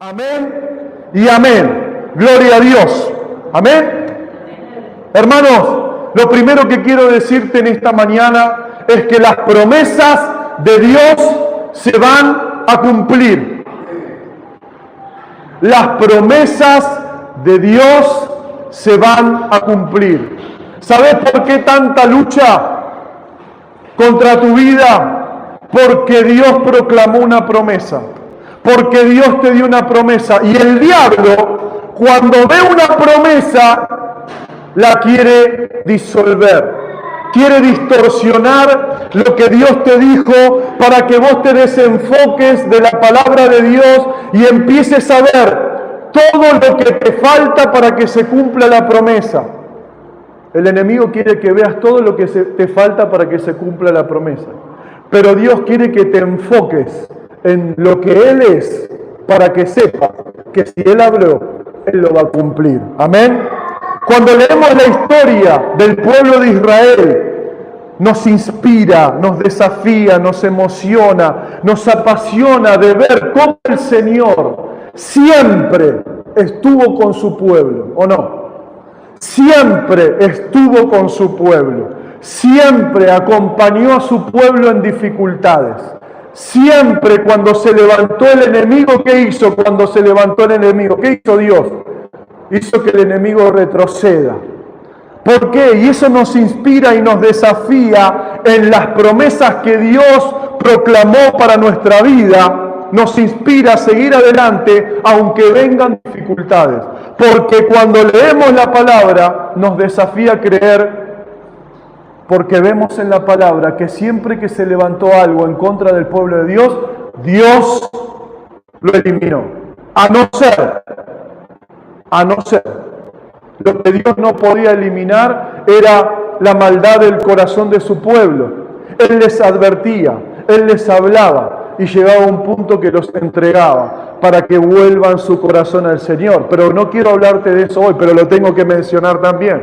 Amén y amén. Gloria a Dios. Amén. Hermanos, lo primero que quiero decirte en esta mañana es que las promesas de Dios se van a cumplir. Las promesas de Dios se van a cumplir. ¿Sabes por qué tanta lucha contra tu vida? Porque Dios proclamó una promesa. Porque Dios te dio una promesa. Y el diablo, cuando ve una promesa, la quiere disolver. Quiere distorsionar lo que Dios te dijo para que vos te desenfoques de la palabra de Dios y empieces a ver todo lo que te falta para que se cumpla la promesa. El enemigo quiere que veas todo lo que te falta para que se cumpla la promesa. Pero Dios quiere que te enfoques en lo que Él es, para que sepas que si Él habló, Él lo va a cumplir. Amén. Cuando leemos la historia del pueblo de Israel, nos inspira, nos desafía, nos emociona, nos apasiona de ver cómo el Señor siempre estuvo con su pueblo, ¿o no? Siempre estuvo con su pueblo, siempre acompañó a su pueblo en dificultades. Siempre cuando se levantó el enemigo, ¿qué hizo cuando se levantó el enemigo? ¿Qué hizo Dios? Hizo que el enemigo retroceda. ¿Por qué? Y eso nos inspira y nos desafía en las promesas que Dios proclamó para nuestra vida. Nos inspira a seguir adelante aunque vengan dificultades. Porque cuando leemos la palabra nos desafía a creer, porque vemos en la palabra que siempre que se levantó algo en contra del pueblo de Dios, Dios lo eliminó. A no ser, lo que Dios no podía eliminar era la maldad del corazón de su pueblo. Él les advertía, Él les hablaba y llegaba a un punto que los entregaba para que vuelvan su corazón al Señor. Pero no quiero hablarte de eso hoy, pero lo tengo que mencionar también.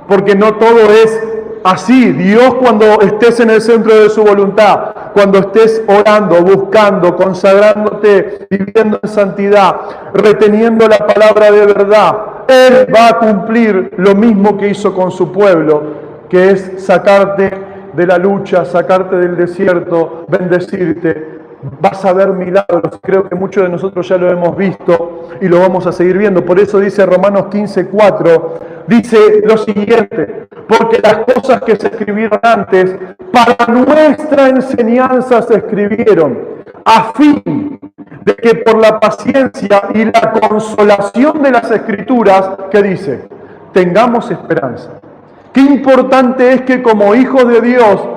Porque no todo es así. Dios, cuando estés en el centro de su voluntad, cuando estés orando, buscando, consagrándote, viviendo en santidad, reteniendo la palabra de verdad, Él va a cumplir lo mismo que hizo con su pueblo, que es sacarte de la lucha, sacarte del desierto, bendecirte. Vas a ver milagros. Creo que muchos de nosotros ya lo hemos visto y lo vamos a seguir viendo. Por eso dice Romanos 15:4, dice lo siguiente: porque las cosas que se escribieron antes para nuestra enseñanza se escribieron, a fin de que por la paciencia y la consolación de las Escrituras, ¿qué dice? Tengamos esperanza. Qué importante es que como hijos de Dios,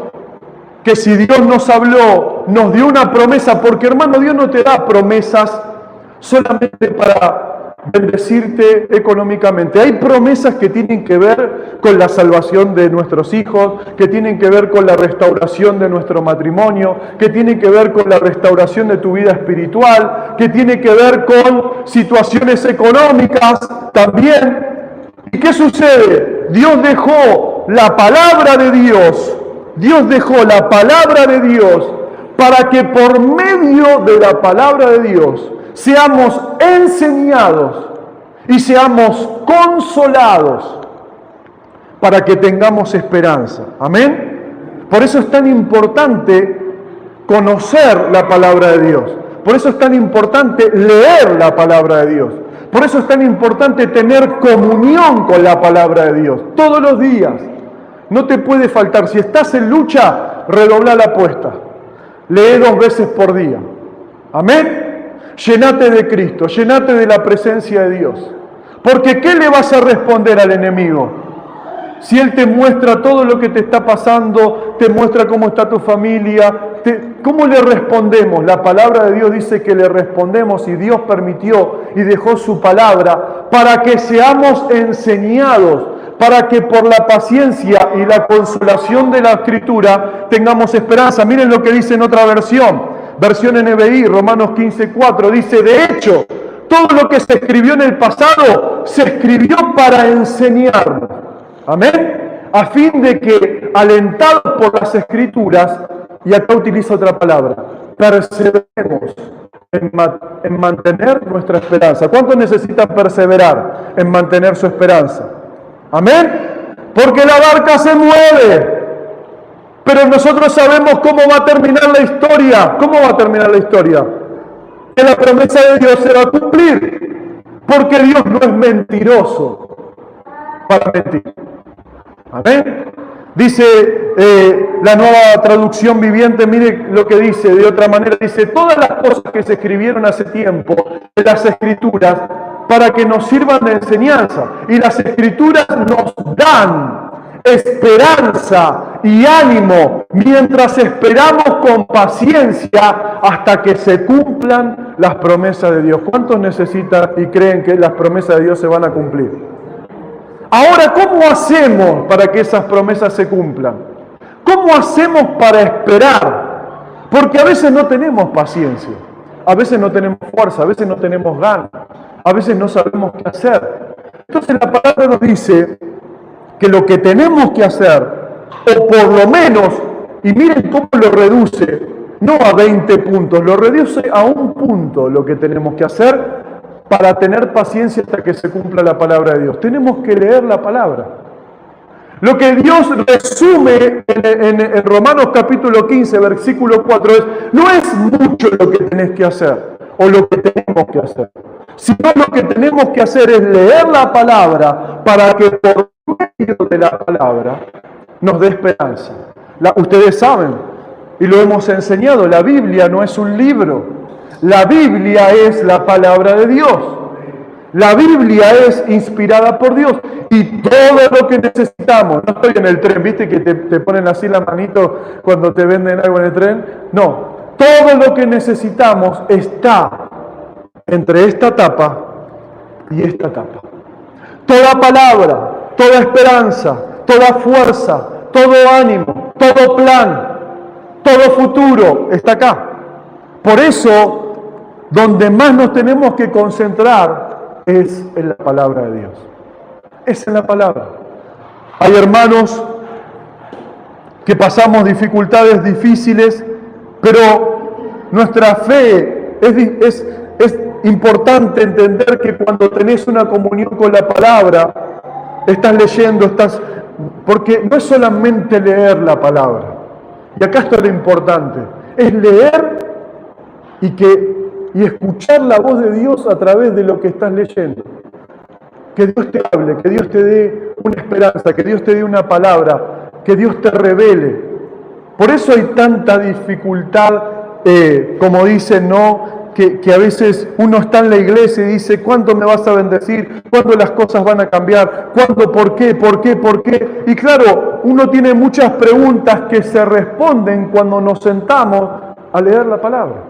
que si Dios nos habló, nos dio una promesa, porque hermano, Dios no te da promesas solamente para bendecirte económicamente. Hay promesas que tienen que ver con la salvación de nuestros hijos, que tienen que ver con la restauración de nuestro matrimonio, que tienen que ver con la restauración de tu vida espiritual, que tiene que ver con situaciones económicas también. ¿Y qué sucede? Dios dejó la palabra de Dios. Dios dejó la palabra de Dios para que por medio de la palabra de Dios seamos enseñados y seamos consolados para que tengamos esperanza. Amén. Por eso es tan importante conocer la palabra de Dios. Por eso es tan importante leer la palabra de Dios. Por eso es tan importante tener comunión con la palabra de Dios todos los días. No te puede faltar. Si estás en lucha, redobla la apuesta. Lee 2 veces por día. Amén. Llénate de Cristo, llénate de la presencia de Dios. Porque ¿qué le vas a responder al enemigo? Si Él te muestra todo lo que te está pasando, te muestra cómo está tu familia, ¿cómo le respondemos? La palabra de Dios dice que le respondemos, y Dios permitió y dejó su palabra para que seamos enseñados, para que por la paciencia y la consolación de la Escritura tengamos esperanza. Miren lo que dice en otra versión NBI, Romanos 15:4, dice: de hecho, todo lo que se escribió en el pasado se escribió para enseñarnos. Amén. A fin de que, alentados por las Escrituras, y acá utilizo otra palabra, perseveremos en mantener nuestra esperanza. ¿Cuántos necesitan perseverar en mantener su esperanza? Amén. Porque la barca se mueve, pero nosotros sabemos cómo va a terminar la historia. ¿Cómo va a terminar la historia? Que la promesa de Dios se va a cumplir, porque Dios no es mentiroso para mentir. Amén. Dice la Nueva Traducción Viviente, mire lo que dice de otra manera, dice: todas las cosas que se escribieron hace tiempo de las Escrituras para que nos sirvan de enseñanza, y las Escrituras nos dan esperanza y ánimo mientras esperamos con paciencia hasta que se cumplan las promesas de Dios. ¿Cuántos necesitan y creen que las promesas de Dios se van a cumplir? Ahora, ¿cómo hacemos para que esas promesas se cumplan? ¿Cómo hacemos para esperar? Porque a veces no tenemos paciencia, a veces no tenemos fuerza, a veces no tenemos ganas, a veces no sabemos qué hacer. Entonces la palabra nos dice que lo que tenemos que hacer, o por lo menos, y miren cómo lo reduce, no a 20 puntos, lo reduce a 1 punto lo que tenemos que hacer para tener paciencia hasta que se cumpla la palabra de Dios. Tenemos que leer la palabra. Lo que Dios resume en Romanos capítulo 15, versículo 4 es: no es mucho lo que tenés que hacer, o lo que tenemos que hacer, sino lo que tenemos que hacer es leer la palabra para que por medio de la palabra nos dé esperanza. Ustedes saben, y lo hemos enseñado, la Biblia no es un libro. La Biblia es la palabra de Dios. La Biblia es inspirada por Dios. Y todo lo que necesitamos, no estoy en el tren, ¿viste que te ponen así la manito cuando te venden algo en el tren? No, todo lo que necesitamos está entre esta tapa y esta tapa. Toda palabra, toda esperanza, toda fuerza, todo ánimo, todo plan, todo futuro está acá. Por eso, donde más nos tenemos que concentrar es en la palabra de Dios. Es en la palabra. Hay hermanos que pasamos dificultades difíciles, pero nuestra fe es importante entender que cuando tenés una comunión con la palabra, estás leyendo, porque no es solamente leer la palabra. Y acá está lo importante, es leer y escuchar la voz de Dios a través de lo que estás leyendo. Que Dios te hable, que Dios te dé una esperanza, que Dios te dé una palabra, que Dios te revele. Por eso hay tanta dificultad, como dicen, ¿no? Que a veces uno está en la iglesia y dice: ¿cuándo me vas a bendecir? ¿Cuándo las cosas van a cambiar? ¿Cuándo? ¿Por qué? ¿Por qué? ¿Por qué? Y claro, uno tiene muchas preguntas que se responden cuando nos sentamos a leer la palabra.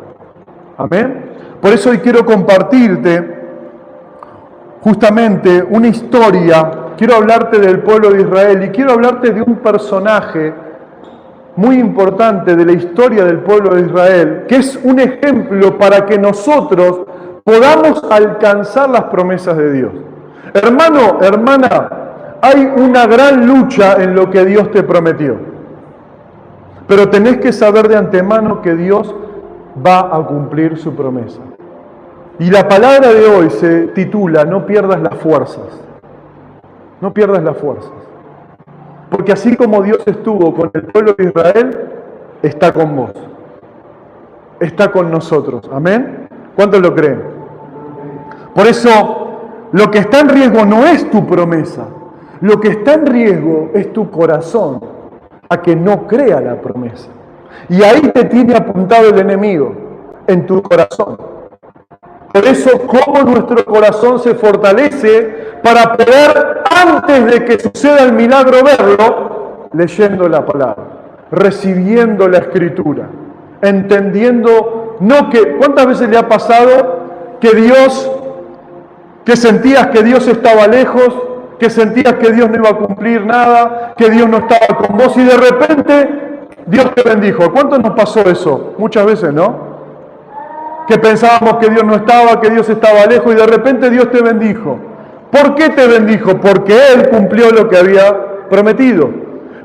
Amén. Por eso hoy quiero compartirte justamente una historia. Quiero hablarte del pueblo de Israel y quiero hablarte de un personaje muy importante de la historia del pueblo de Israel, que es un ejemplo para que nosotros podamos alcanzar las promesas de Dios. Hermano, hermana, hay una gran lucha en lo que Dios te prometió, pero tenés que saber de antemano que Dios va a cumplir su promesa. Y la palabra de hoy se titula: no pierdas las fuerzas. No pierdas las fuerzas. Porque así como Dios estuvo con el pueblo de Israel, está con vos. Está con nosotros. ¿Amén? ¿Cuántos lo creen? Por eso, lo que está en riesgo no es tu promesa. Lo que está en riesgo es tu corazón, a que no crea la promesa. Y ahí te tiene apuntado el enemigo, en tu corazón. Por eso, cómo nuestro corazón se fortalece para poder, antes de que suceda el milagro, verlo, leyendo la palabra, recibiendo la escritura, entendiendo, no que, ¿cuántas veces le ha pasado que sentías que Dios estaba lejos, que sentías que Dios no iba a cumplir nada, que Dios no estaba con vos y de repente Dios te bendijo? ¿Cuánto nos pasó eso? Muchas veces, ¿no? Que pensábamos que Dios no estaba, que Dios estaba lejos y de repente Dios te bendijo. ¿Por qué te bendijo? Porque Él cumplió lo que había prometido.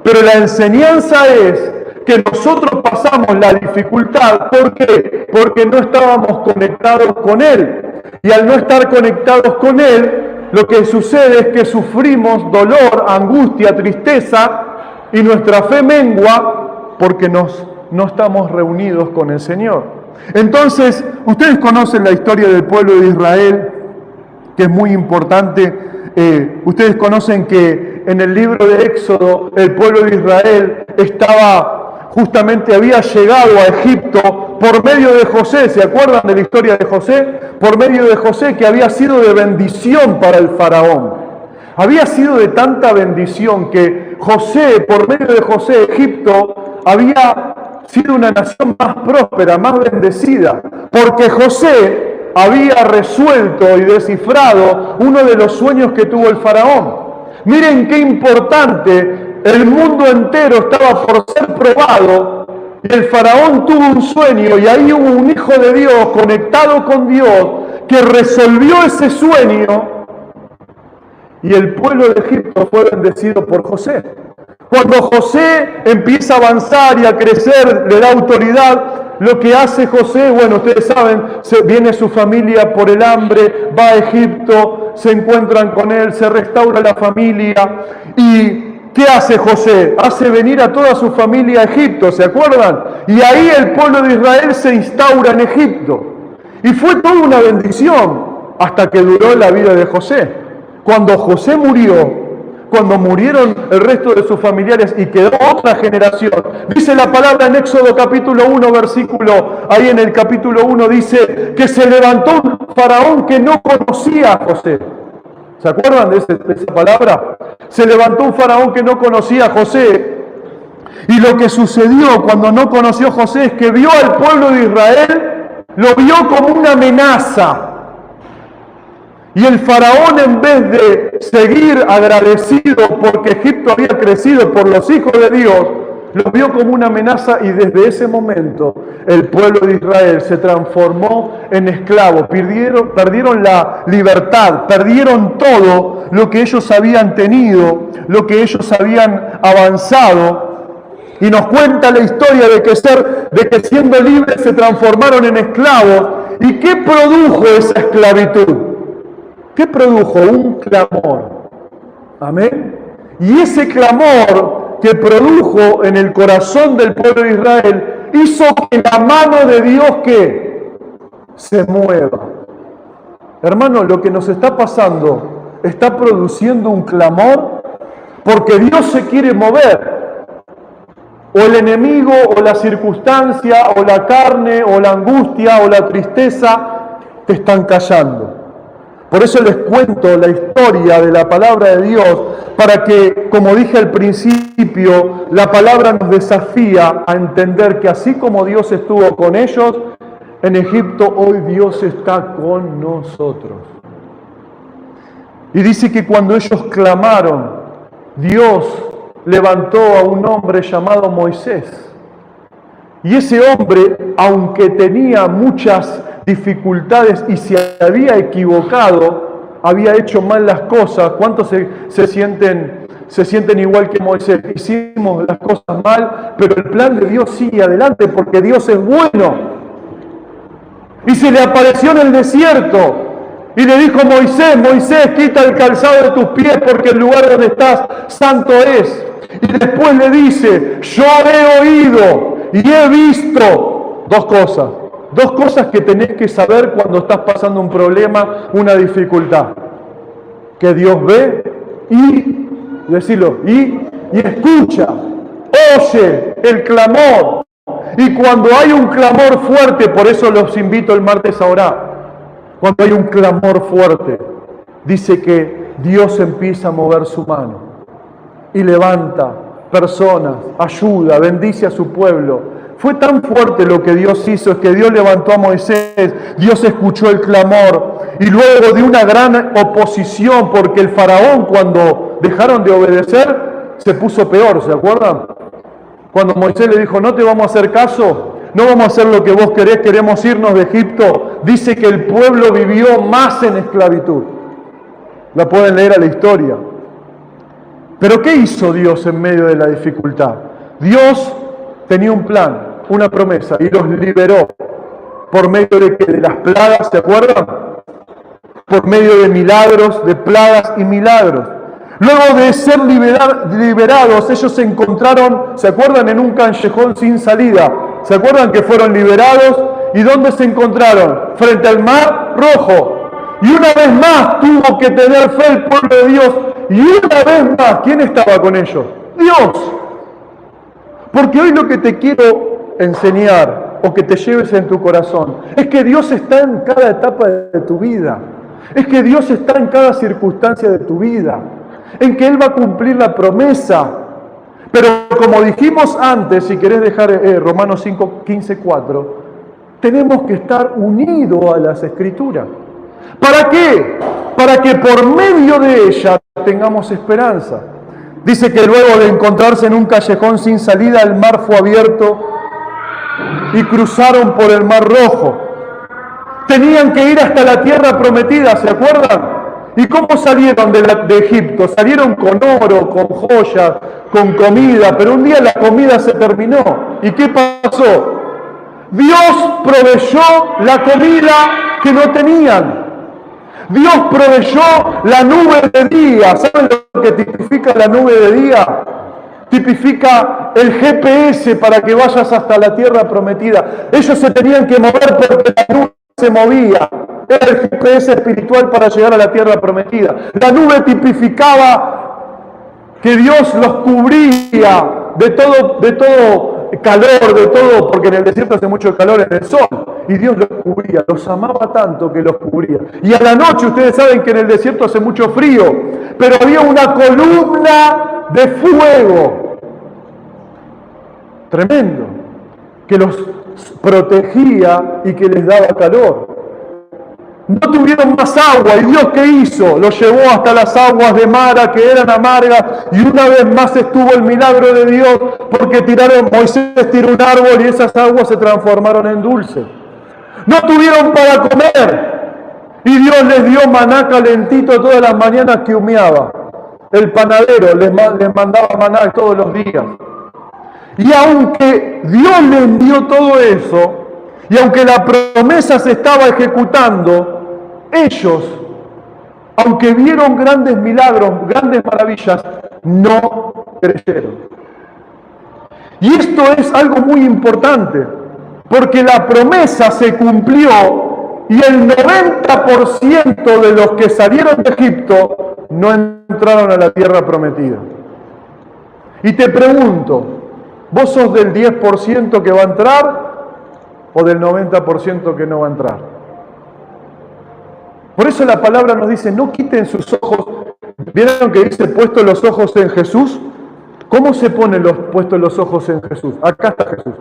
Pero la enseñanza es que nosotros pasamos la dificultad. ¿Por qué? Porque no estábamos conectados con Él. Y al no estar conectados con Él, lo que sucede es que sufrimos dolor, angustia, tristeza, y nuestra fe mengua porque no estamos reunidos con el Señor. Entonces, ustedes conocen la historia del pueblo de Israel, que es muy importante. Ustedes conocen que en el libro de Éxodo, el pueblo de Israel había llegado a Egipto por medio de José. ¿Se acuerdan de la historia de José? Por medio de José, que había sido de bendición para el faraón. Había sido de tanta bendición que José, por medio de José, Egipto había sido una nación más próspera, más bendecida, porque José había resuelto y descifrado uno de los sueños que tuvo el faraón. Miren qué importante, el mundo entero estaba por ser probado y el faraón tuvo un sueño y ahí hubo un hijo de Dios conectado con Dios que resolvió ese sueño y el pueblo de Egipto fue bendecido por José. Cuando José empieza a avanzar y a crecer, le da autoridad, lo que hace José, bueno, ustedes saben, viene su familia por el hambre, va a Egipto, se encuentran con él, se restaura la familia. ¿Y qué hace José? Hace venir a toda su familia a Egipto, ¿se acuerdan? Y ahí el pueblo de Israel se instaura en Egipto. Y fue toda una bendición hasta que duró la vida de José. Cuando José murió, cuando murieron el resto de sus familiares y quedó otra generación. Dice la palabra en Éxodo capítulo 1, ahí en el capítulo 1 dice que se levantó un faraón que no conocía a José. ¿Se acuerdan de esa palabra? Se levantó un faraón que no conocía a José. Y lo que sucedió cuando no conoció a José es que vio al pueblo de Israel, lo vio como una amenaza. Y el faraón, en vez de seguir agradecido porque Egipto había crecido por los hijos de Dios, lo vio como una amenaza y desde ese momento el pueblo de Israel se transformó en esclavo. Perdieron la libertad, perdieron todo lo que ellos habían tenido, lo que ellos habían avanzado. Y nos cuenta la historia de que siendo libres se transformaron en esclavos. ¿Y qué produjo esa esclavitud? ¿Qué produjo? Un clamor. Amén. Y ese clamor que produjo en el corazón del pueblo de Israel hizo que la mano de Dios que se mueva. Hermano, lo que nos está pasando está produciendo un clamor porque Dios se quiere mover. O el enemigo, o la circunstancia, o la carne, o la angustia, o la tristeza te están callando. Por eso les cuento la historia de la palabra de Dios, para que, como dije al principio, la palabra nos desafía a entender que así como Dios estuvo con ellos en Egipto, hoy Dios está con nosotros. Y dice que cuando ellos clamaron, Dios levantó a un hombre llamado Moisés. Y ese hombre, aunque tenía muchas dificultades y se había equivocado, había hecho mal las cosas. ¿Cuántos se sienten igual que Moisés? Hicimos las cosas mal, pero el plan de Dios sigue adelante porque Dios es bueno. Y se le apareció en el desierto y le dijo: Moisés, quita el calzado de tus pies porque el lugar donde estás santo es. Y después le dice: yo he oído y he visto dos cosas que tenés que saber cuando estás pasando un problema, una dificultad. Que Dios ve y, decirlo, y escucha, oye el clamor. Y cuando hay un clamor fuerte, por eso los invito el martes a orar, cuando hay un clamor fuerte, dice que Dios empieza a mover su mano y levanta personas, ayuda, bendice a su pueblo. Fue tan fuerte lo que Dios hizo, es que Dios levantó a Moisés, Dios escuchó el clamor, y luego de una gran oposición, porque el faraón, cuando dejaron de obedecer, se puso peor, ¿se acuerdan? Cuando Moisés le dijo: no te vamos a hacer caso, no vamos a hacer lo que vos querés, queremos irnos de Egipto, dice que el pueblo vivió más en esclavitud. La pueden leer a la historia. Pero ¿qué hizo Dios en medio de la dificultad? Dios tenía un plan, una promesa, y los liberó. ¿Por medio de qué? De las plagas, ¿se acuerdan? Por medio de milagros, de plagas y milagros. Luego de ser liberados, ellos se encontraron, ¿se acuerdan? En un callejón sin salida. ¿Se acuerdan que fueron liberados? ¿Y dónde se encontraron? Frente al Mar Rojo. Y una vez más tuvo que tener fe el pueblo de Dios. Y una vez más, ¿quién estaba con ellos? Dios. Porque hoy lo que te quiero enseñar o que te lleves en tu corazón es que Dios está en cada etapa de tu vida. Es que Dios está en cada circunstancia de tu vida. En que Él va a cumplir la promesa. Pero como dijimos antes, si querés dejar Romanos 5:15-4, tenemos que estar unidos a las Escrituras. ¿Para qué? Para que por medio de ella tengamos esperanza. Dice que luego de encontrarse en un callejón sin salida, el mar fue abierto y cruzaron por el Mar Rojo. Tenían que ir hasta la tierra prometida, ¿se acuerdan? ¿Y cómo salieron de Egipto? Salieron con oro, con joyas, con comida, pero un día la comida se terminó. ¿Y qué pasó? Dios proveyó la comida que no tenían. Dios proveyó la nube de día. ¿Saben lo que tipifica la nube de día? Tipifica el GPS para que vayas hasta la tierra prometida. Ellos se tenían que mover porque la nube se movía. Era el GPS espiritual para llegar a la tierra prometida. La nube tipificaba que Dios los cubría de todo calor, de todo, porque en el desierto hace mucho calor en el sol. Y Dios los cubría, los amaba tanto que los cubría. Y a la noche, ustedes saben que en el desierto hace mucho frío, pero había una columna de fuego. Tremendo. Que los protegía y que les daba calor. No tuvieron más agua, y Dios ¿qué hizo? Los llevó hasta las aguas de Mara, que eran amargas, y una vez más estuvo el milagro de Dios, porque Moisés tiró un árbol y esas aguas se transformaron en dulce. No tuvieron para comer, y Dios les dio maná calentito todas las mañanas que humeaba. El panadero les mandaba maná todos los días. Y aunque Dios les envió todo eso, y aunque la promesa se estaba ejecutando, ellos, aunque vieron grandes milagros, grandes maravillas, no creyeron. Y esto es algo muy importante, porque la promesa se cumplió y el 90% de los que salieron de Egipto no entraron a la tierra prometida. Y te pregunto, ¿vos sos del 10% que va a entrar o del 90% que no va a entrar? Por eso la palabra nos dice, no quiten sus ojos. ¿Vieron que dice puestos los ojos en Jesús? ¿Cómo se ponen puestos los ojos en Jesús? Acá está Jesús,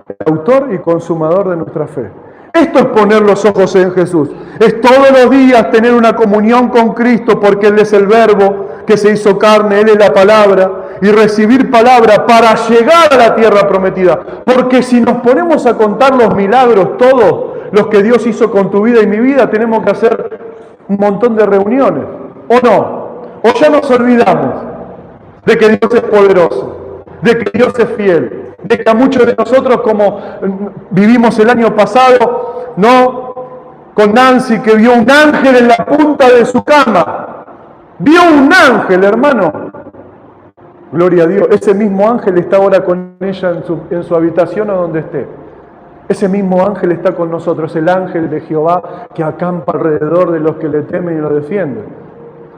el autor y consumador de nuestra fe. Esto es poner los ojos en Jesús. Es todos los días tener una comunión con Cristo, porque Él es el verbo que se hizo carne, Él es la palabra, y recibir palabra para llegar a la tierra prometida. Porque si nos ponemos a contar los milagros todos, los que Dios hizo con tu vida y mi vida, tenemos que hacer un montón de reuniones, ¿o no? O ya nos olvidamos de que Dios es poderoso, de que Dios es fiel, de que a muchos de nosotros, como vivimos el año pasado, ¿no? Con Nancy, que vio un ángel en la punta de su cama. Vio un ángel, hermano. Gloria a Dios. Ese mismo ángel está ahora con ella en su habitación o donde esté. Ese mismo ángel está con nosotros, el ángel de Jehová que acampa alrededor de los que le temen y lo defienden.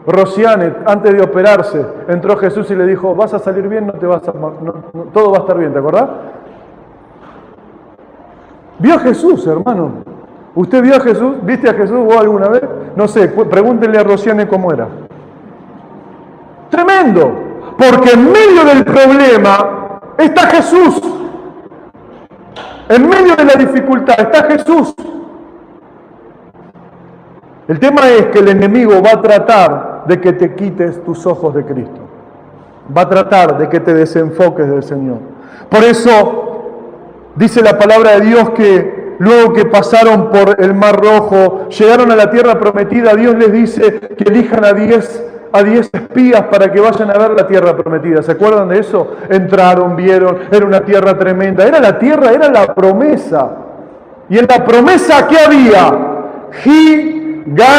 Rosiane, antes de operarse, entró Jesús y le dijo, vas a salir bien, todo va a estar bien, ¿te acordás? Vio a Jesús, hermano. ¿Usted vio a Jesús? ¿Viste a Jesús vos alguna vez? No sé, pregúntenle a Rosiane cómo era. Tremendo, porque en medio del problema está Jesús. En medio de la dificultad está Jesús. El tema es que el enemigo va a tratar de que te quites tus ojos de Cristo. Va a tratar de que te desenfoques del Señor. Por eso dice la palabra de Dios que luego que pasaron por el Mar Rojo, llegaron a la tierra prometida, Dios les dice que elijan a 10 a 10 espías para que vayan a ver la tierra prometida. ¿Se acuerdan de eso? Entraron, vieron, era una tierra tremenda. Era la tierra, era la promesa. Y en la promesa, ¿qué había? Gigantes.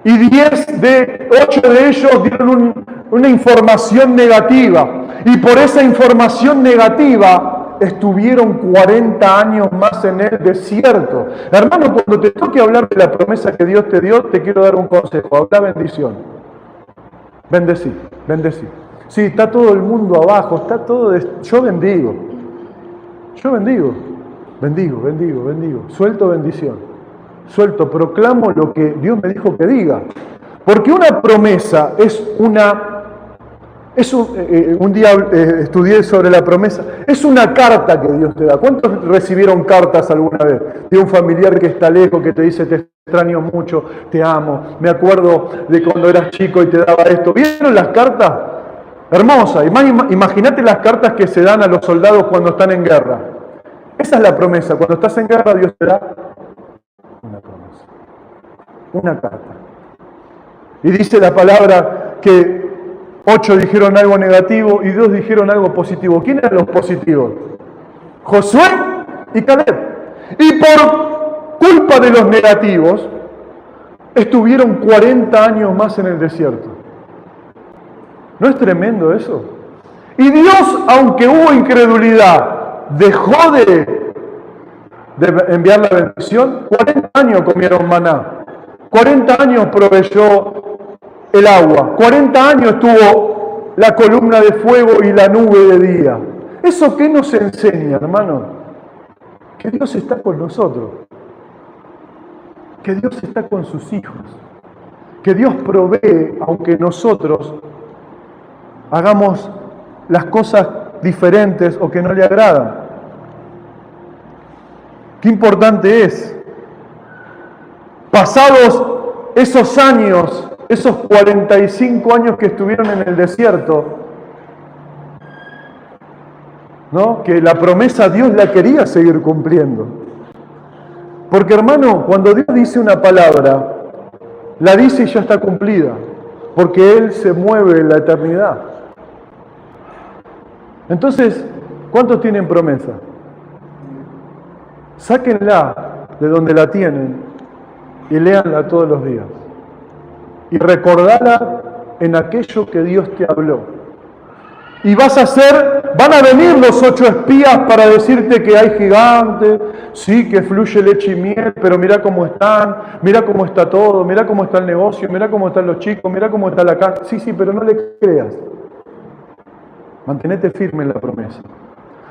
Y 8 de ellos dieron una información negativa. Y por esa información negativa estuvieron 40 años más en el desierto. Hermano, cuando te toque hablar de la promesa que Dios te dio, te quiero dar un consejo. Habla bendición. Bendecí, bendecí. Sí, está todo el mundo abajo, está todo... Yo bendigo. Yo bendigo. Bendigo, bendigo, bendigo. Suelto bendición. Suelto, proclamo lo que Dios me dijo que diga. Porque una promesa es una... un día estudié sobre la promesa. Es una carta que Dios te da. ¿Cuántos recibieron cartas alguna vez? De un familiar que está lejos, que te dice, te extraño mucho, te amo. Me acuerdo de cuando eras chico y te daba esto. ¿Vieron las cartas? Hermosas. Imagínate las cartas que se dan a los soldados cuando están en guerra. Esa es la promesa. Cuando estás en guerra, Dios te da una promesa. Una carta. Y dice la palabra que 8 dijeron algo negativo y 2 dijeron algo positivo. ¿Quién eran los positivos? Josué y Caleb. Y por culpa de los negativos, estuvieron 40 años más en el desierto. ¿No es tremendo eso? Y Dios, aunque hubo incredulidad, dejó de enviar la bendición. 40 años comieron maná. 40 años proveyó el agua. 40 años tuvo la columna de fuego y la nube de día. ¿Eso qué nos enseña, hermano? Que Dios está con nosotros. Que Dios está con sus hijos. Que Dios provee, aunque nosotros hagamos las cosas diferentes o que no le agradan. Qué importante es. Pasados esos años, esos 45 años que estuvieron en el desierto, ¿no? Que la promesa Dios la quería seguir cumpliendo. Porque, hermano, cuando Dios dice una palabra, la dice y ya está cumplida, porque Él se mueve en la eternidad. Entonces, ¿cuántos tienen promesa? Sáquenla de donde la tienen y léanla todos los días. Y recordala en aquello que Dios te habló. Y van a venir los 8 espías para decirte que hay gigantes, sí, que fluye leche y miel, pero mira cómo están, mira cómo está todo, mira cómo está el negocio, mira cómo están los chicos, mira cómo está la casa. Sí, pero no le creas. Mantenete firme en la promesa.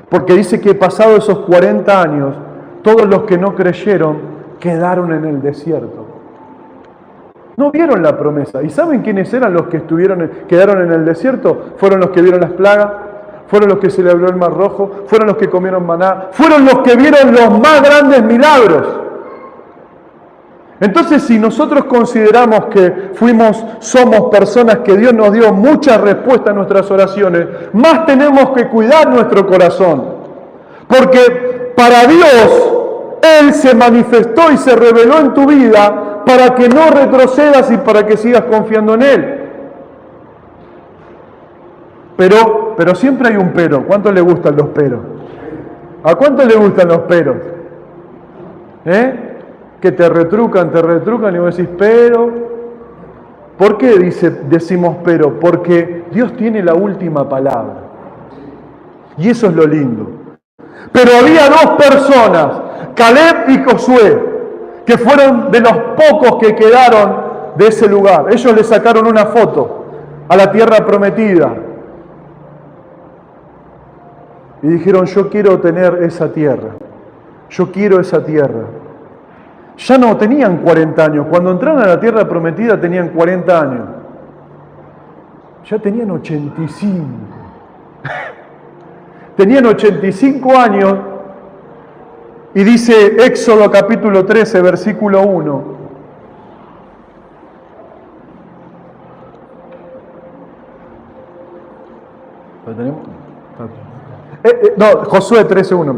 Porque dice que pasados esos 40 años, todos los que no creyeron quedaron en el desierto. No vieron la promesa. ¿Y saben quiénes eran los que quedaron en el desierto? Fueron los que vieron las plagas, fueron los que se le abrió el mar rojo, fueron los que comieron maná, fueron los que vieron los más grandes milagros. Entonces, si nosotros consideramos que somos personas que Dios nos dio muchas respuestas a nuestras oraciones, más tenemos que cuidar nuestro corazón. Porque para Dios, Él se manifestó y se reveló en tu vida para que no retrocedas y para que sigas confiando en Él. Pero siempre hay un pero. ¿Cuánto le gustan los peros? ¿A cuánto le gustan los peros? Que te retrucan y vos decís, pero. ¿Por qué decimos pero? Porque Dios tiene la última palabra. Y eso es lo lindo. Pero había 2 personas, Caleb y Josué, que fueron de los pocos que quedaron de ese lugar. Ellos le sacaron una foto a la tierra prometida. Y dijeron, yo quiero tener esa tierra. Yo quiero esa tierra. Ya no tenían 40 años. Cuando entraron a la tierra prometida tenían 40 años. Ya tenían 85. Tenían 85 años. Y dice Éxodo capítulo 13, versículo 1. ¿Lo tenemos? No, Josué 13:1,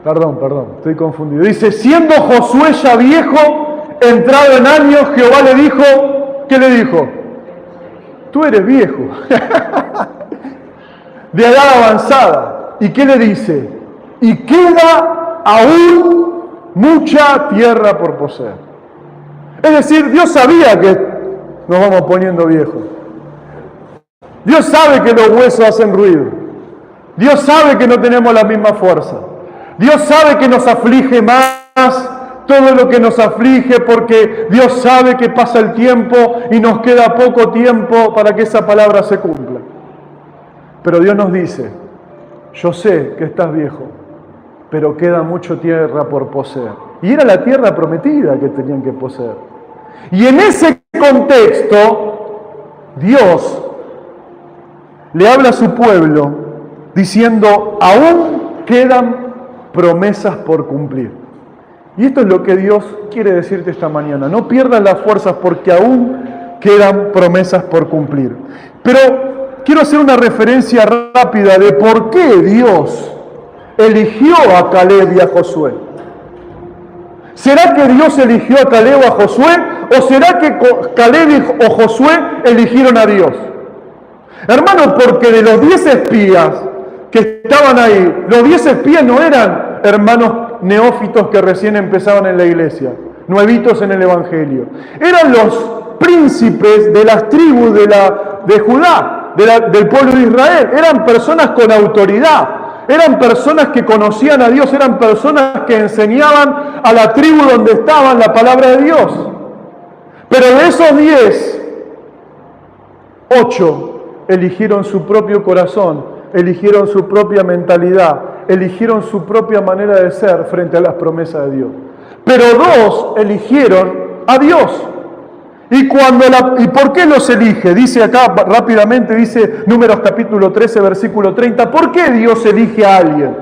perdón, estoy confundido. Dice, siendo Josué ya viejo, entrado en años, Jehová le dijo, ¿qué le dijo? Tú eres viejo, de edad avanzada. ¿Y qué le dice? Y queda aún mucha tierra por poseer. Es decir, Dios sabía que nos vamos poniendo viejos. Dios sabe que los huesos hacen ruido. Dios sabe que no tenemos la misma fuerza. Dios sabe que nos aflige más todo lo que nos aflige, porque Dios sabe que pasa el tiempo y nos queda poco tiempo para que esa palabra se cumpla. Pero Dios nos dice, yo sé que estás viejo, pero queda mucha tierra por poseer. Y era la tierra prometida que tenían que poseer. Y en ese contexto, Dios le habla a su pueblo diciendo, aún quedan promesas por cumplir. Y esto es lo que Dios quiere decirte esta mañana. No pierdas las fuerzas porque aún quedan promesas por cumplir. Pero quiero hacer una referencia rápida de por qué Dios eligió a Caleb y a Josué. ¿Será que Dios eligió a Caleb o a Josué? ¿O será que Caleb o Josué eligieron a Dios? Hermano, porque de los 10 espías que estaban ahí, los 10 espías no eran hermanos neófitos que recién empezaban en la iglesia, nuevitos en el Evangelio. Eran los príncipes de las tribus de Judá, del pueblo de Israel. Eran personas con autoridad, eran personas que conocían a Dios, eran personas que enseñaban a la tribu donde estaban la palabra de Dios. Pero de esos 10, 8 eligieron su propio corazón, eligieron su propia mentalidad, eligieron su propia manera de ser frente a las promesas de Dios. Pero 2 eligieron a Dios. ¿Y por qué los elige? Dice acá rápidamente, dice Números capítulo 13, versículo 30. ¿Por qué Dios elige a alguien?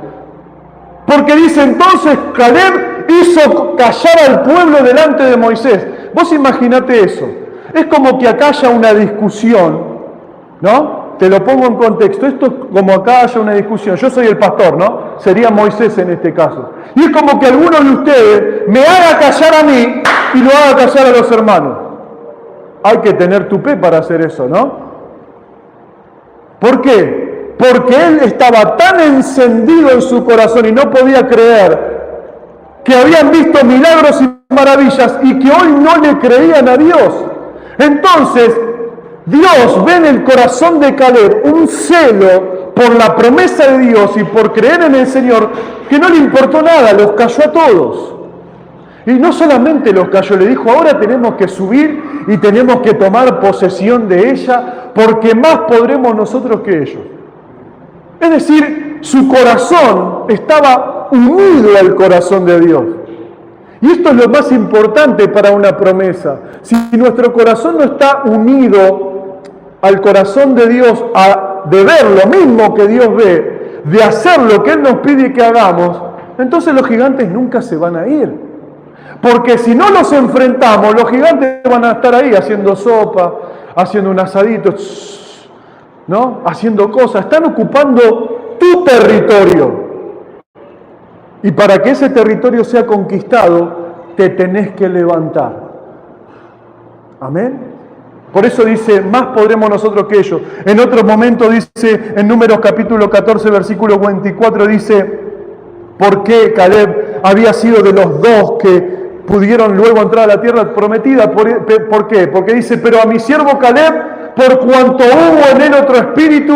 Porque dice, entonces Caleb hizo callar al pueblo delante de Moisés. Vos imaginate eso. Es como que acá haya una discusión, ¿no? Te lo pongo en contexto. Esto es como acá haya una discusión. Yo soy el pastor, ¿no? Sería Moisés en este caso. Y es como que alguno de ustedes me haga callar a mí y lo haga callar a los hermanos. Hay que tener tupé para hacer eso, ¿no? ¿Por qué? Porque él estaba tan encendido en su corazón y no podía creer que habían visto milagros y maravillas y que hoy no le creían a Dios. Entonces, Dios ve en el corazón de Caleb un celo por la promesa de Dios y por creer en el Señor, que no le importó nada, los cayó a todos. Y no solamente los cayó, le dijo, ahora tenemos que subir y tenemos que tomar posesión de ella, porque más podremos nosotros que ellos. Es decir, su corazón estaba unido al corazón de Dios. Y esto es lo más importante para una promesa. Si nuestro corazón no está unido al corazón de Dios, de ver lo mismo que Dios ve, de hacer lo que Él nos pide que hagamos, entonces los gigantes nunca se van a ir. Porque si no los enfrentamos, los gigantes van a estar ahí haciendo sopa, haciendo un asadito, ¿no? Haciendo cosas. Están ocupando tu territorio. Y para que ese territorio sea conquistado, te tenés que levantar. Amén. Por eso dice, más podremos nosotros que ellos. En otro momento dice, en Números capítulo 14, versículo 24, dice, ¿por qué Caleb había sido de los 2 que pudieron luego entrar a la tierra prometida? ¿Por qué? Porque dice, pero a mi siervo Caleb, por cuanto hubo en él otro espíritu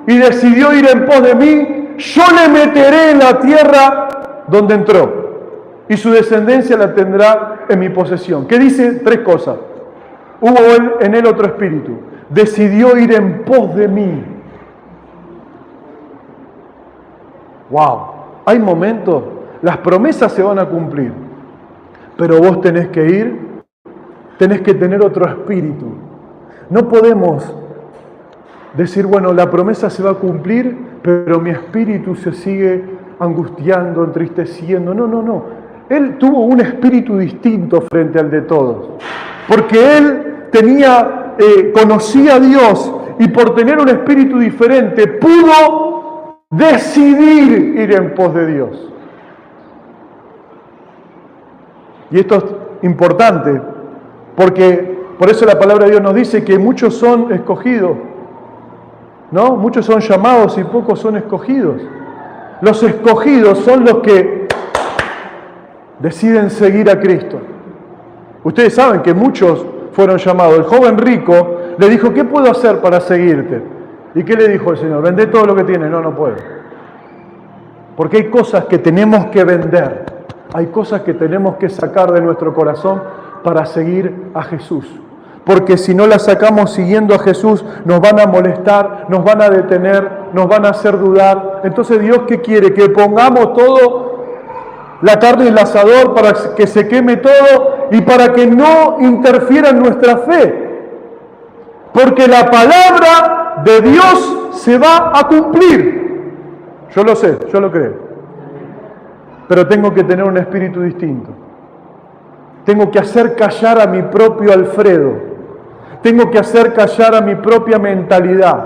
y decidió ir en pos de mí, yo le meteré en la tierra donde entró y su descendencia la tendrá en mi posesión. ¿Qué dice? 3 cosas. Hubo en él otro espíritu, decidió ir en pos de mí. ¡Wow! Hay momentos, las promesas se van a cumplir, pero vos tenés que ir, tenés que tener otro espíritu. No podemos decir, bueno, la promesa se va a cumplir, pero mi espíritu se sigue angustiando, entristeciendo. No. Él tuvo un espíritu distinto frente al de todos, porque él conocía a Dios y por tener un espíritu diferente pudo decidir ir en pos de Dios. Y esto importante, porque por eso la palabra de Dios nos dice que muchos son escogidos, ¿no? Muchos son llamados y pocos son escogidos. Los escogidos son los que deciden seguir a Cristo. Ustedes saben que muchos fueron llamados. El joven rico le dijo, ¿qué puedo hacer para seguirte? ¿Y qué le dijo el Señor? Vendé todo lo que tienes. No, no puedo. Porque hay cosas que tenemos que vender. Hay cosas que tenemos que sacar de nuestro corazón para seguir a Jesús. Porque si no las sacamos siguiendo a Jesús, nos van a molestar, nos van a detener, nos van a hacer dudar. Entonces, ¿Dios qué quiere? Que pongamos todo, la carne en el asador, para que se queme todo y para que no interfiera en nuestra fe. Porque la palabra de Dios se va a cumplir. Yo lo sé, yo lo creo. Pero tengo que tener un espíritu distinto. Tengo que hacer callar a mi propio Alfredo. Tengo que hacer callar a mi propia mentalidad.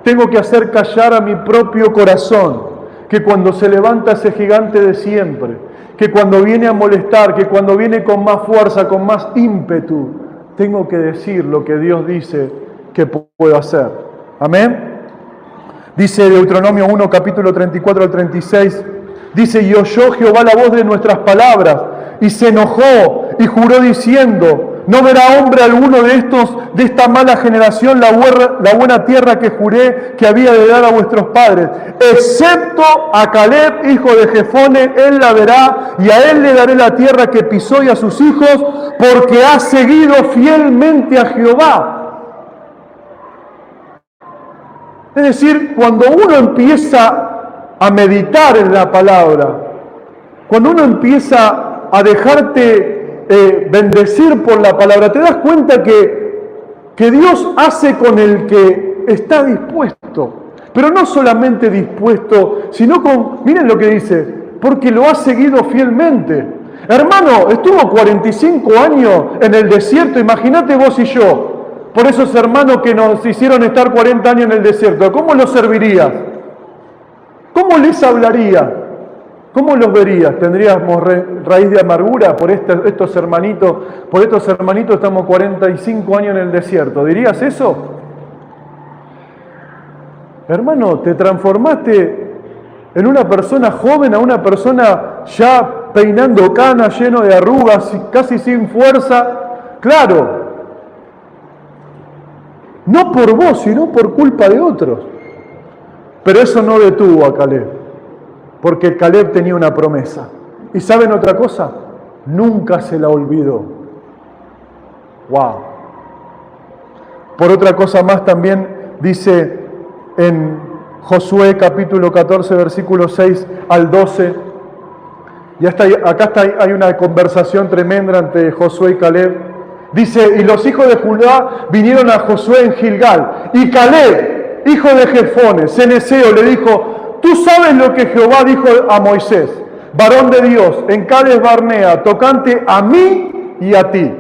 Tengo que hacer callar a mi propio corazón. Que cuando se levanta ese gigante de siempre, que cuando viene a molestar, que cuando viene con más fuerza, con más ímpetu, tengo que decir lo que Dios dice que puedo hacer. Amén. Dice Deuteronomio 1, capítulo 34 al 36, dice, y oyó Jehová la voz de nuestras palabras, y se enojó, y juró diciendo, no verá hombre alguno de esta mala generación la buena tierra que juré que había de dar a vuestros padres, excepto a Caleb, hijo de Jefone, él la verá, y a él le daré la tierra que pisó y a sus hijos, porque ha seguido fielmente a Jehová. Es decir, cuando uno empieza a meditar en la palabra, cuando uno empieza a dejarte bendecir por la palabra, te das cuenta que Dios hace con el que está dispuesto, pero no solamente dispuesto, sino miren lo que dice, porque lo ha seguido fielmente. Hermano, estuvo 45 años en el desierto, imagínate vos y yo, por esos hermanos que nos hicieron estar 40 años en el desierto, ¿cómo los servirías? ¿Cómo les hablarías? ¿Cómo los verías? ¿Tendríamos raíz de amargura por estos hermanitos? Por estos hermanitos estamos 45 años en el desierto. ¿Dirías eso? Hermano, te transformaste en una persona joven a una persona ya peinando canas, lleno de arrugas, casi sin fuerza. Claro, no por vos, sino por culpa de otros. Pero eso no detuvo a Caleb, porque Caleb tenía una promesa. ¿Y saben otra cosa? Nunca se la olvidó. ¡Wow! Por otra cosa más también dice en Josué capítulo 14, versículos 6 al 12. Y hay una conversación tremenda entre Josué y Caleb. Dice, y los hijos de Judá vinieron a Josué en Gilgal. Y Caleb, hijo de Jefone, ceneseo, le dijo, tú sabes lo que Jehová dijo a Moisés, varón de Dios, en Cades Barnea, tocante a mí y a ti.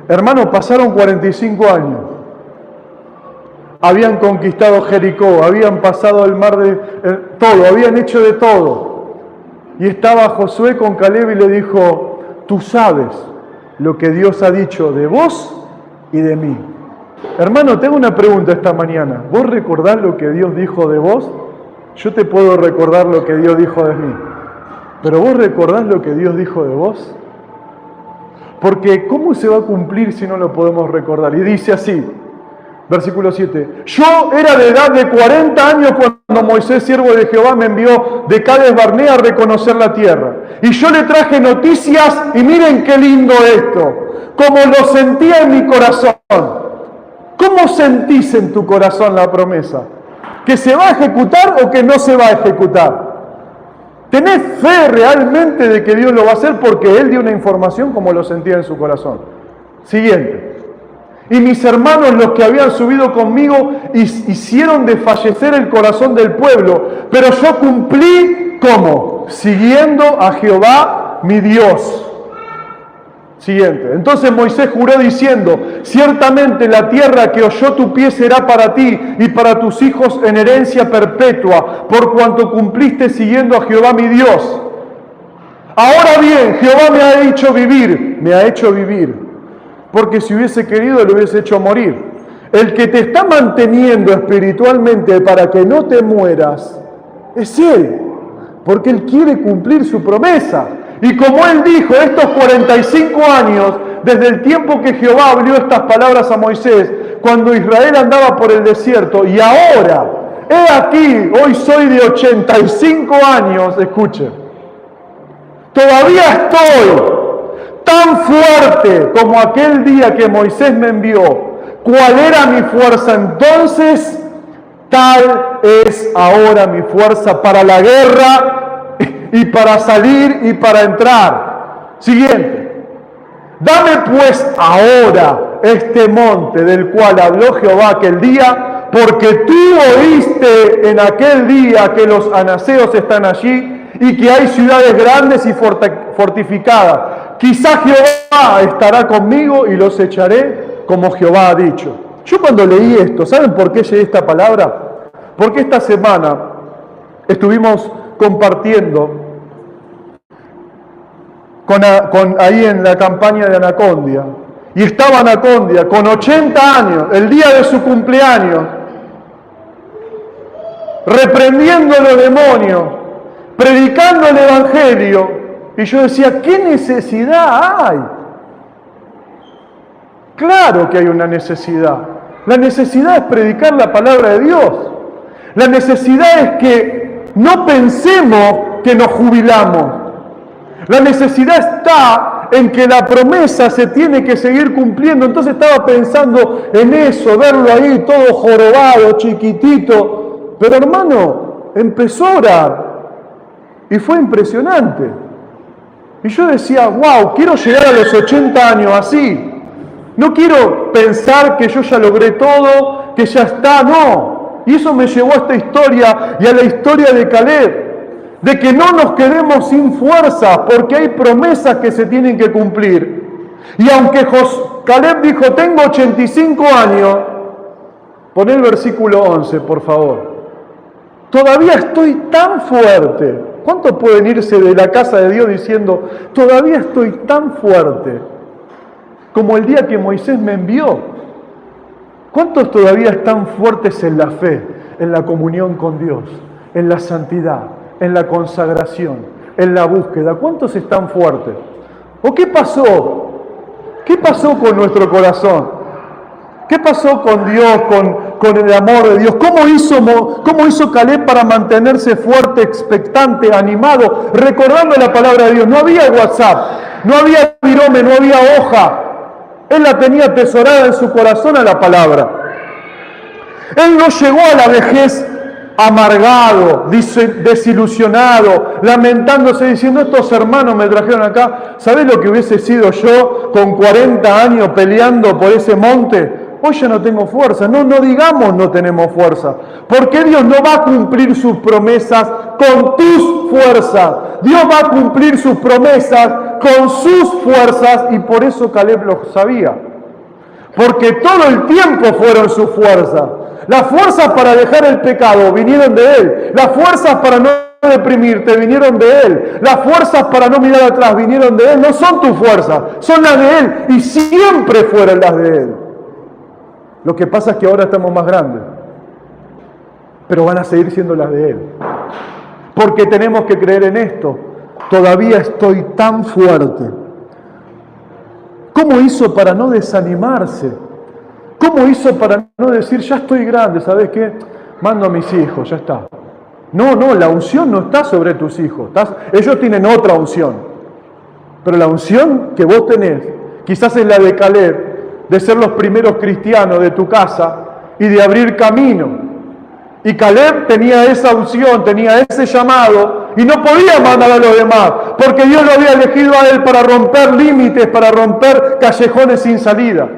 Hermano, pasaron 45 años. Habían conquistado Jericó, habían pasado el mar de todo, habían hecho de todo. Y estaba Josué con Caleb y le dijo, tú sabes lo que Dios ha dicho de vos y de mí. Hermano, tengo una pregunta esta mañana. ¿Vos recordás lo que Dios dijo de vos? Yo te puedo recordar lo que Dios dijo de mí. ¿Pero vos recordás lo que Dios dijo de vos? Porque ¿cómo se va a cumplir si no lo podemos recordar? Y dice así, versículo 7. Yo era de edad de 40 años cuando Moisés, siervo de Jehová, me envió de Cades Barnea a reconocer la tierra. Y yo le traje noticias, y miren qué lindo esto, como lo sentía en mi corazón. ¿Cómo sentís en tu corazón la promesa? ¿Que se va a ejecutar o que no se va a ejecutar? ¿Tenés fe realmente de que Dios lo va a hacer? Porque Él dio una información como lo sentía en su corazón. Siguiente. Y mis hermanos, los que habían subido conmigo, hicieron desfallecer el corazón del pueblo. Pero yo cumplí, ¿cómo? Siguiendo a Jehová, mi Dios. Siguiente. Entonces Moisés juró diciendo, ciertamente la tierra que oyó tu pie será para ti y para tus hijos en herencia perpetua, por cuanto cumpliste siguiendo a Jehová, mi Dios. Ahora bien, Jehová me ha hecho vivir, porque si hubiese querido le hubiese hecho morir. El que te está manteniendo espiritualmente para que no te mueras es Él, porque Él quiere cumplir su promesa. Y como Él dijo, estos 45 años, desde el tiempo que Jehová abrió estas palabras a Moisés, cuando Israel andaba por el desierto, y ahora, he aquí, hoy soy de 85 años, escuchen, todavía estoy tan fuerte como aquel día que Moisés me envió. ¿Cuál era mi fuerza entonces? Tal es ahora mi fuerza para la guerra y para salir y para entrar. Siguiente. Dame pues ahora este monte del cual habló Jehová aquel día, porque tú oíste en aquel día que los anaseos están allí y que hay ciudades grandes y fortificadas. Quizá Jehová estará conmigo y los echaré como Jehová ha dicho. Yo cuando leí esto, ¿saben por qué llegué a esta palabra? Porque esta semana estuvimos compartiendo ahí en la campaña de Anacondia. Y estaba Anacondia con 80 años, el día de su cumpleaños, reprendiendo a los demonios, predicando el Evangelio. Y yo decía, ¿qué necesidad hay? Claro que hay una necesidad. La necesidad es predicar la palabra de Dios. La necesidad es que no pensemos que nos jubilamos. La necesidad está en que la promesa se tiene que seguir cumpliendo. Entonces estaba pensando en eso, verlo ahí todo jorobado, chiquitito. Pero hermano, empezó a orar y fue impresionante. Y yo decía, wow, quiero llegar a los 80 años así. No quiero pensar que yo ya logré todo, que ya está, no. Y eso me llevó a esta historia y a la historia de Caleb. De que no nos quedemos sin fuerza, porque hay promesas que se tienen que cumplir. Y aunque Caleb dijo, tengo 85 años, pon el versículo 11, por favor. Todavía estoy tan fuerte. ¿Cuántos pueden irse de la casa de Dios diciendo, todavía estoy tan fuerte como el día que Moisés me envió? ¿Cuántos todavía están fuertes en la fe, en la comunión con Dios, en la santidad, en la consagración, en la búsqueda? ¿Cuántos están fuertes? ¿O qué pasó? ¿Qué pasó con nuestro corazón? ¿Qué pasó con Dios, con el amor de Dios? ¿Cómo hizo Caleb para mantenerse fuerte, expectante, animado, recordando la palabra de Dios? No había WhatsApp, no había virome, no había hoja. Él la tenía atesorada en su corazón a la palabra. Él no llegó a la vejez amargado, desilusionado, lamentándose, diciendo, estos hermanos me trajeron acá. ¿Sabés lo que hubiese sido yo con 40 años peleando por ese monte? Hoy ya no tengo fuerza. No digamos no tenemos fuerza, porque Dios no va a cumplir sus promesas con tus fuerzas. Dios va a cumplir sus promesas con sus fuerzas, y por eso Caleb lo sabía. Porque todo el tiempo fueron sus fuerzas. Las fuerzas para dejar el pecado vinieron de Él. Las fuerzas para no deprimirte vinieron de Él. Las fuerzas para no mirar atrás vinieron de Él. No son tus fuerzas, son las de Él. Y siempre fueron las de Él. Lo que pasa es que ahora estamos más grandes. Pero van a seguir siendo las de Él. Porque tenemos que creer en esto. Todavía estoy tan fuerte. ¿Cómo hizo para no desanimarse? ¿Cómo hizo para no decir, ya estoy grande, ¿sabes qué? Mando a mis hijos, ya está. No, la unción no está sobre tus hijos. Ellos tienen otra unción. Pero la unción que vos tenés, quizás es la de Caleb, de ser los primeros cristianos de tu casa y de abrir camino. Y Caleb tenía esa unción, tenía ese llamado, y no podía mandar a los demás, porque Dios lo había elegido a él para romper límites, para romper callejones sin salida.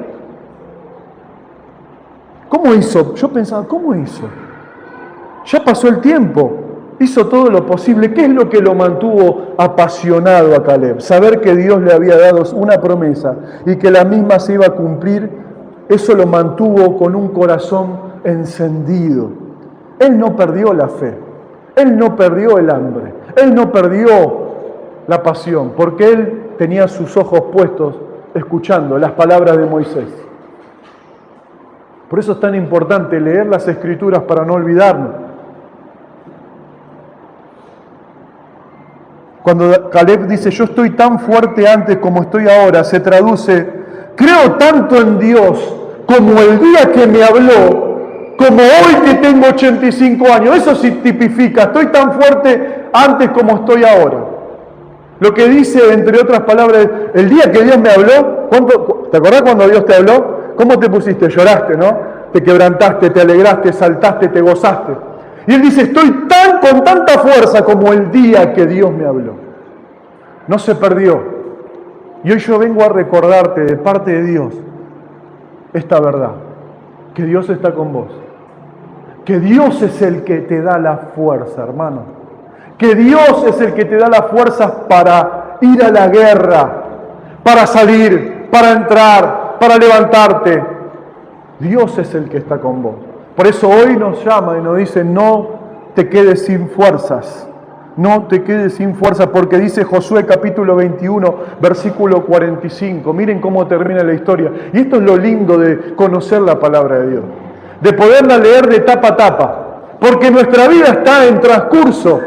¿Cómo hizo? Yo pensaba, ¿cómo hizo? Ya pasó el tiempo, hizo todo lo posible. ¿Qué es lo que lo mantuvo apasionado a Caleb? Saber que Dios le había dado una promesa y que la misma se iba a cumplir. Eso lo mantuvo con un corazón encendido. Él no perdió la fe, él no perdió el hambre, él no perdió la pasión, porque él tenía sus ojos puestos escuchando las palabras de Moisés. Por eso es tan importante leer las Escrituras para no olvidarnos. Cuando Caleb dice, yo estoy tan fuerte antes como estoy ahora, se traduce, creo tanto en Dios como el día que me habló, como hoy que tengo 85 años. Eso sí tipifica, estoy tan fuerte antes como estoy ahora. Lo que dice, entre otras palabras, el día que Dios me habló, ¿te acordás cuando Dios te habló? ¿Cómo te pusiste? Lloraste, ¿no? Te quebrantaste, te alegraste, saltaste, te gozaste. Y él dice, estoy con tanta fuerza como el día que Dios me habló. No se perdió. Y hoy yo vengo a recordarte de parte de Dios esta verdad, que Dios está con vos. Que Dios es el que te da la fuerza, hermano. Que Dios es el que te da la fuerza para ir a la guerra, para salir, para entrar, para levantarte. Dios es el que está con vos. Por eso hoy nos llama y nos dice, no te quedes sin fuerzas. No te quedes sin fuerza, porque dice Josué capítulo 21, versículo 45. Miren cómo termina la historia. Y esto es lo lindo de conocer la palabra de Dios, de poderla leer de tapa a tapa, porque nuestra vida está en transcurso.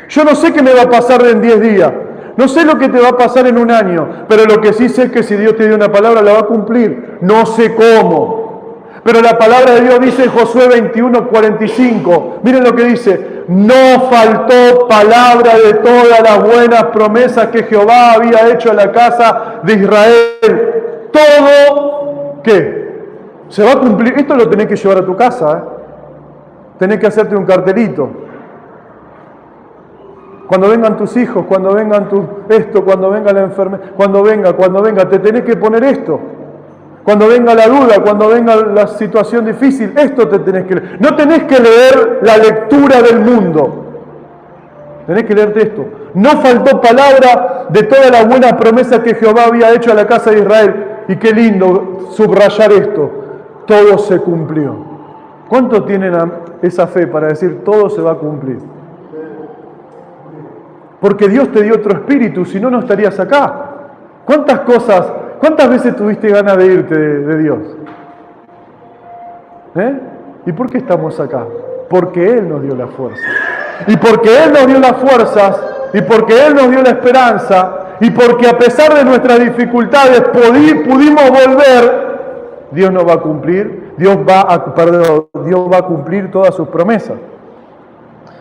Yo no sé qué me va a pasar en 10 días, no sé lo que te va a pasar en un año, pero lo que sí sé es que si Dios te dio una palabra, la va a cumplir. No sé cómo, pero la palabra de Dios dice en Josué 21, 45. Miren lo que dice. No faltó palabra de todas las buenas promesas que Jehová había hecho a la casa de Israel. Todo, ¿qué? Se va a cumplir. Esto lo tenés que llevar a tu casa, Tenés que hacerte un cartelito. Cuando vengan tus hijos, cuando vengan cuando venga la enfermedad, cuando venga, te tenés que poner esto. Cuando venga la duda, cuando venga la situación difícil, esto te tenés que leer. No tenés que leer la lectura del mundo. Tenés que leerte esto. No faltó palabra de todas las buenas promesas que Jehová había hecho a la casa de Israel. Y qué lindo subrayar esto. Todo se cumplió. ¿Cuántos tienen esa fe para decir todo se va a cumplir? Porque Dios te dio otro espíritu, si no, no estarías acá. ¿Cuántas veces tuviste ganas de irte de Dios? ¿Y por qué estamos acá? Porque Él nos dio la fuerza. Y porque Él nos dio las fuerzas, y porque Él nos dio la esperanza, y porque a pesar de nuestras dificultades pudimos volver, Dios nos va a cumplir, Dios va a cumplir todas sus promesas.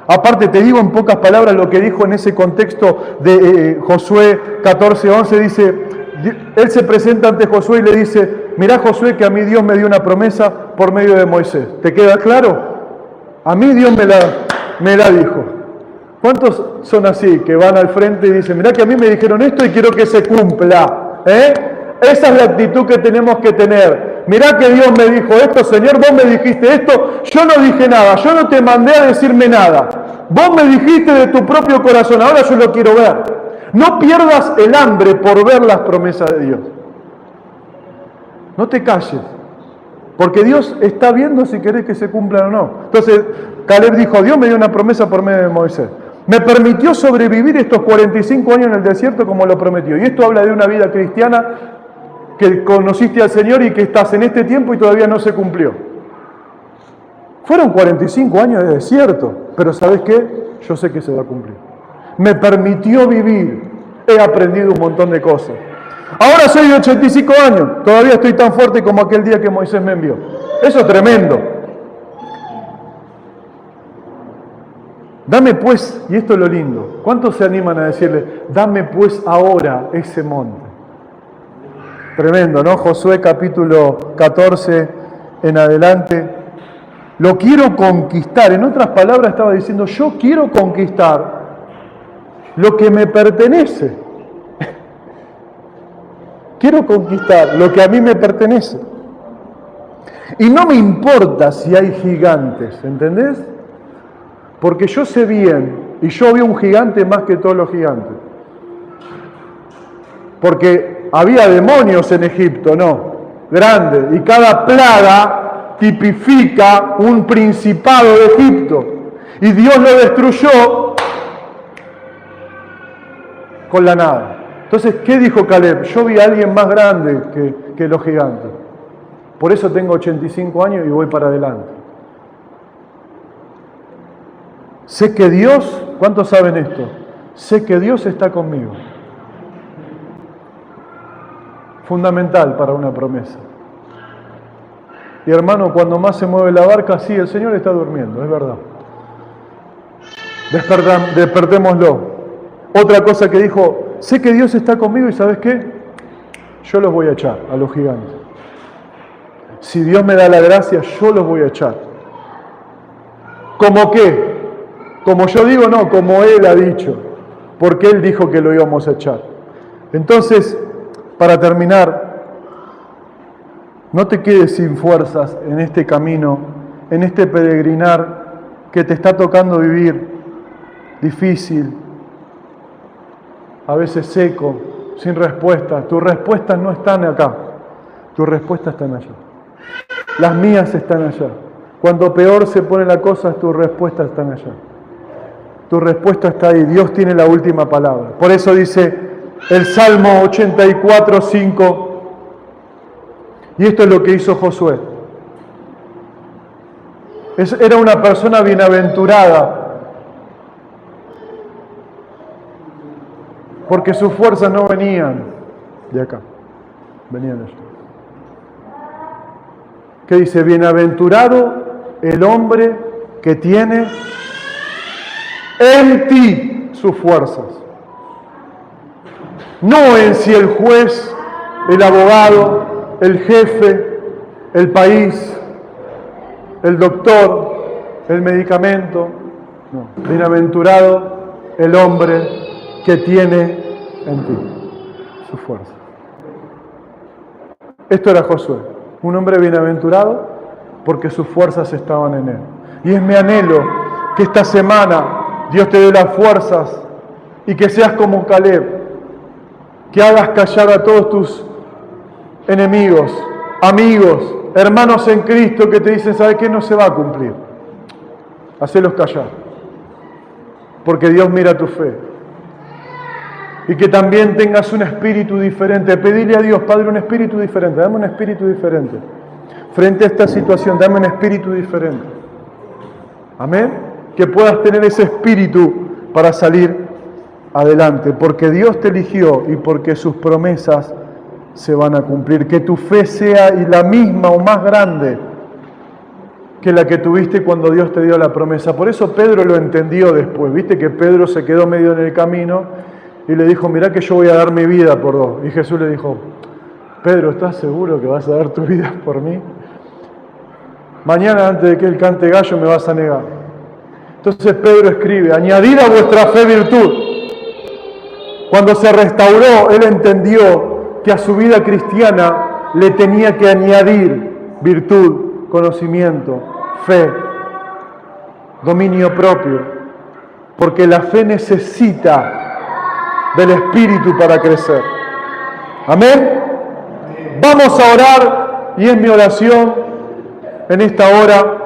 Aparte, te digo en pocas palabras lo que dijo en ese contexto de Josué 14:11, dice, él se presenta ante Josué y le dice, mirá Josué que a mí Dios me dio una promesa por medio de Moisés. ¿Te queda claro? A mí Dios me la dijo. ¿Cuántos son así que van al frente y dicen, mirá que a mí me dijeron esto y quiero que se cumpla? Esa es la actitud que tenemos que tener. Mirá que Dios me dijo esto, Señor, vos me dijiste esto, yo no dije nada, yo no te mandé a decirme nada. Vos me dijiste de tu propio corazón, ahora yo lo quiero ver. No pierdas el hambre por ver las promesas de Dios. No te calles, porque Dios está viendo si querés que se cumplan o no. Entonces, Caleb dijo, Dios me dio una promesa por medio de Moisés. Me permitió sobrevivir estos 45 años en el desierto como lo prometió. Y esto habla de una vida cristiana que conociste al Señor y que estás en este tiempo y todavía no se cumplió. Fueron 45 años de desierto, pero ¿sabes qué? Yo sé que se va a cumplir. Me permitió vivir, he aprendido un montón de cosas. Ahora soy de 85 años, todavía estoy tan fuerte como aquel día que Moisés me envió. Eso es tremendo. Dame pues, y esto es lo lindo, ¿cuántos se animan a decirle, dame pues ahora ese monte? Tremendo, ¿no? Josué capítulo 14 en adelante. Lo quiero conquistar. En otras palabras estaba diciendo, yo quiero conquistar lo que me pertenece. Quiero conquistar lo que a mí me pertenece. Y no me importa si hay gigantes, ¿entendés? Porque yo sé bien, y yo vi un gigante más que todos los gigantes. Porque había demonios en Egipto, ¿no? Grandes. Y cada plaga tipifica un principado de Egipto. Y Dios lo destruyó con la nada. Entonces, ¿qué dijo Caleb? Yo vi a alguien más grande que los gigantes. Por eso tengo 85 años y voy para adelante. Sé que Dios, ¿cuántos saben esto? Sé que Dios está conmigo. Fundamental para una promesa. Y hermano, cuando más se mueve la barca, sí, el Señor está durmiendo, es verdad. Despertémoslo. Otra cosa que dijo, sé que Dios está conmigo y ¿sabes qué? Yo los voy a echar a los gigantes. Si Dios me da la gracia, yo los voy a echar. ¿Cómo qué? Como yo digo, no, como Él ha dicho. Porque Él dijo que lo íbamos a echar. Entonces, para terminar, no te quedes sin fuerzas en este camino, en este peregrinar que te está tocando vivir, difícil, a veces seco, sin respuesta. Tus respuestas no están acá, tus respuestas están allá. Las mías están allá. Cuando peor se pone la cosa, tus respuestas están allá. Tu respuesta está ahí. Dios tiene la última palabra. Por eso dice el Salmo 84:5. Y esto es lo que hizo Josué. Era una persona bienaventurada. Porque sus fuerzas no venían de acá. Venían de allá. ¿Qué dice? Bienaventurado el hombre que tiene en ti sus fuerzas. No en si el juez, el abogado, el jefe, el país, el doctor, el medicamento. No. Bienaventurado el hombre que tiene en ti sus fuerzas. Esto era Josué, un hombre bienaventurado porque sus fuerzas estaban en él. Y es mi anhelo que esta semana Dios te dé las fuerzas y que seas como Caleb, que hagas callar a todos tus enemigos, amigos, hermanos en Cristo que te dicen, ¿sabes qué? No se va a cumplir. Hacelos callar, porque Dios mira tu fe. Y que también tengas un espíritu diferente. Pedile a Dios, Padre, un espíritu diferente. Dame un espíritu diferente. Frente a esta situación, dame un espíritu diferente. Amén. Que puedas tener ese espíritu para salir adelante. Porque Dios te eligió y porque sus promesas se van a cumplir. Que tu fe sea y la misma o más grande que la que tuviste cuando Dios te dio la promesa. Por eso Pedro lo entendió después. Viste que Pedro se quedó medio en el camino y le dijo, mirá que yo voy a dar mi vida por vos. Y Jesús le dijo, Pedro, ¿estás seguro que vas a dar tu vida por mí? Mañana antes de que él cante gallo me vas a negar. Entonces Pedro escribe, añadid a vuestra fe virtud. Cuando se restauró, él entendió que a su vida cristiana le tenía que añadir virtud, conocimiento, fe, dominio propio. Porque la fe necesita del Espíritu para crecer. Amén. Vamos a orar y es mi oración en esta hora